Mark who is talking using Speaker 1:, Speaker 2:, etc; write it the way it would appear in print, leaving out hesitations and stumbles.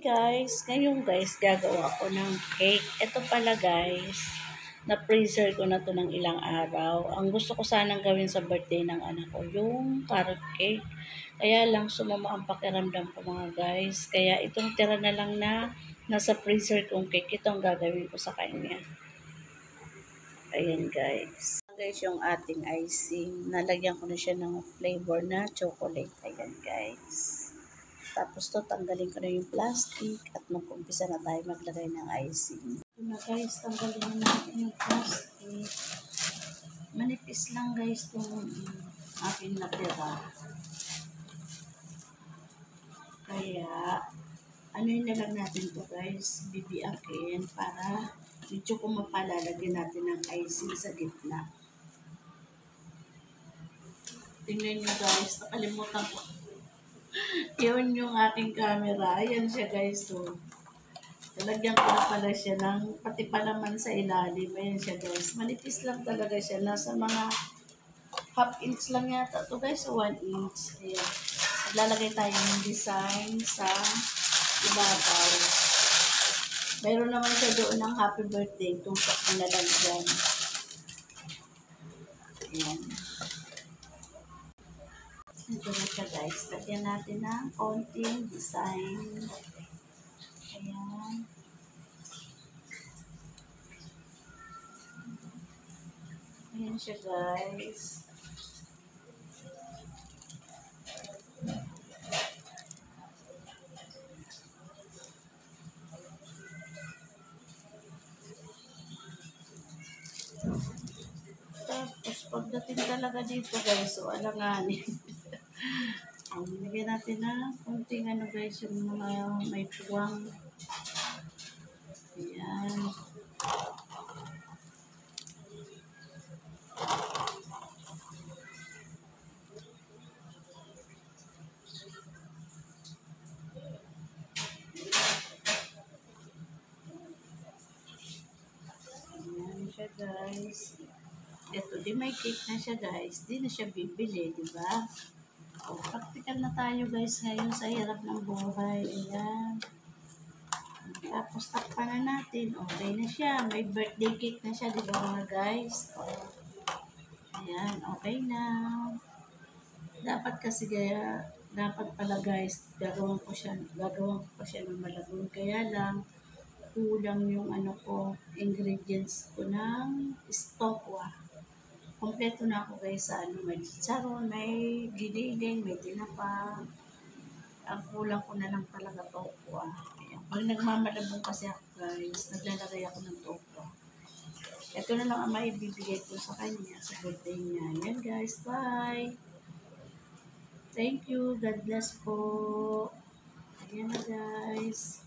Speaker 1: Guys, ngayon guys, gagawa ko ng cake. Ito pala guys, na-freezer ko na to ng ilang araw. Ang gusto ko sanang gawin sa birthday ng anak ko, yung carrot cake. Kaya lang sumama ang pakiramdam ko mga guys. Kaya itong tira na lang na nasa freezer kong cake, ito ang gagawin ko sa kanya. Ayan guys. Guys, yung ating icing, nalagyan ko na siya ng flavor na chocolate. Ayan guys. Tapos to, tanggalin ko na yung plastic at mag-umpisa na tayo maglagay ng icing. Ito na guys, tanggalin na natin yung plastic. Manipis lang guys itong aking natira. Kaya, ano yun na lang natin to guys, bibiakin para medyo kung mapalalagyan natin ng icing sa gitna. Tingnan nyo guys, nakalimutan ko. Yun yung aking camera. Ayan siya guys. So, talagyan ko na pala siya ng pati palaman sa ilalim. Ayan siya guys. Manipis lang talaga siya. Nasa mga half inch lang yata ito guys. So 1 inch. Ayan. Lalagay tayo ng design sa ibabaw. Mayroon naman siya doon ng happy birthday. Tusok na lang dyan. Ayan. Ito na siya guys. Lagyan natin ng konting design. Ayan. Ayan siya guys. Tapos pagdating talaga dito guys, so alanganin. Nilagyan natin na konting ano guys, yung mga may puwang. Ayan. Ayan siya guys. Ito, di may cake na siya guys. Di na siya bibili, di ba? O, practical na tayo guys ngayon sa hirap ng buhay. Ayan. Tapos takpan na natin. Okay na siya. May birthday cake na siya, di ba mga guys? O, ayan, okay na. Dapat kasi dapat pala guys, gagawan ko pa siya ng malabon. Kaya lang, kulang yung ano ko, ingredients ko ng stokwa. Kompleto na ako guys sa ano, may chicharon, may giniling, may tinapa. Ang kulang ko na lang talaga tokwa. Ayan. Pag nagmamalabong kasi ako guys, naglalagay ako ng tokwa. Ito na lang ang maibibigay ko sa kanya sa birthday niya. Yan guys, bye! Thank you, God bless po. Ayan na guys.